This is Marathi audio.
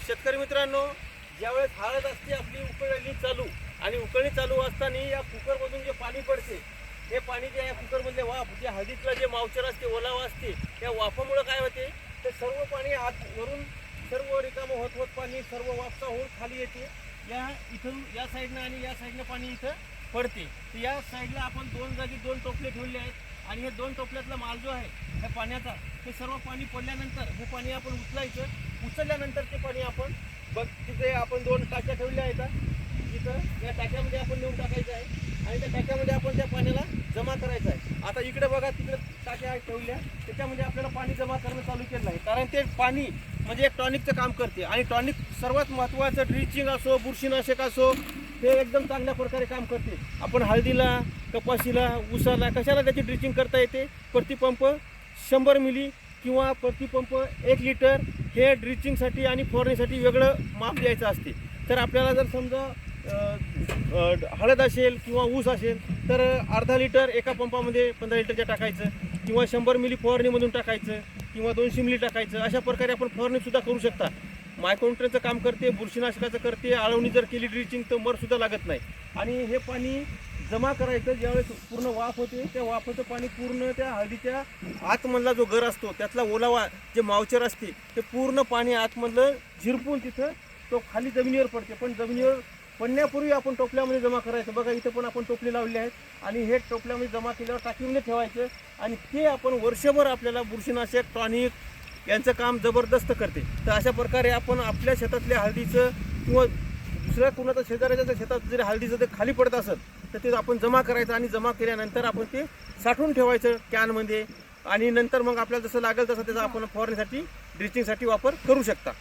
शेतकरी मित्रांनो, ज्यावेळेस हळद असते आपली उकळणी चालू आणि उकळणी चालू असताना या कुकरमधून जे पाणी पडते, हे पाणी जे या कुकरमधले वाफ जे हळदीतलं जे मावचर असते, ओलावा असते, त्या वाफामुळे काय होते, ते सर्व पाणी आत वरून सर्व रिकामं होत होत पाणी सर्व वाफसा होऊन खाली येते. या इथून या साईडनं आणि या साईडनं पाणी इथं पडते. तर या साईडला आपण दोन जागी दोन टोपले ठेवले आहेत आणि हे दोन टोपल्यातला माल जो आहे त्या पाण्याचा, हे सर्व पाणी पडल्यानंतर हे पाणी आपण उचलायचं. उचलल्यानंतर ते पाणी आपण तिथे आपण दोन टाक्या ठेवल्या आहेत. तिथं या टाक्यामध्ये आपण नेऊन टाकायचं आहे आणि त्या टाक्यामध्ये आपण त्या पाण्याला जमा करायचं आहे. आता इकडे बघा, तिकडे टाक्या ठेवल्या, त्याच्यामध्ये आपल्याला पाणी जमा करणं चालू केलं आहे. कारण ते पाणी म्हणजे एक टॉनिकचं काम करते आणि टॉनिक सर्वात महत्त्वाचं ड्रिचिंग असो, बुरशीनाशक असो, हे एकदम चांगल्या प्रकारे काम करते. आपण हळदीला, कपाशीला, ऊसाला कशाला त्याची ड्रिचिंग करता येते. प्रतिपंप 100 मिली किंवा प्रतिपंप 1 लिटर हे ड्रिचिंगसाठी आणि फवारणीसाठी वेगळं माप द्यायचं असते. तर आपल्याला जर समजा हळद असेल किंवा ऊस असेल तर अर्धा लिटर एका पंपामध्ये 15 लिटरच्या टाकायचं किंवा 100 मिली फवारणीमधून टाकायचं किंवा 200 मिली टाकायचं. अशा प्रकारे आपण फवारणीसुद्धा करू शकता. मायक्रोन्यूट्रियनचं काम करते, बुरशीनाशकाचं करते. आळवणी जर केली ड्रिचिंग तर मरसुद्धा लागत नाही. आणि हे पाणी जमा करायचं ज्यावेळेस पूर्ण वाफ होते, त्या वाफाचं पाणी पूर्ण त्या हळदीच्या आतमधला जो गर असतो त्यातला ओलावा जे मावचर असते ते पूर्ण पाणी आतमधलं झिरपून तिथं तो खाली जमिनीवर पडते. पण जमिनीवर पडण्यापूर्वी आपण टोपल्यामध्ये जमा करायचं. बघा इथं पण आपण टोपले लावले आहेत आणि हे टोपल्यामध्ये जमा केल्यावर टाकीमध्ये ठेवायचं आणि ते आपण वर्षभर आपल्याला बुरशीनाशक, टॉनिक यांचं काम जबरदस्त करते. तर अशा प्रकारे आपण आपल्या शेतातल्या हळदीचं किंवा दुसऱ्या कोणाच्या शेजाऱ्याच्या शेतात जरी हळदीचं ते खाली पडत असेल तर ते आपण जमा करायचं आणि जमा केल्यानंतर आपण ते साठवून ठेवायचं कॅनमध्ये आणि नंतर मग आपल्याला जसं लागेल तसं त्याचा आपण फवारणीसाठी, ड्रिचिंगसाठी वापर करू शकता.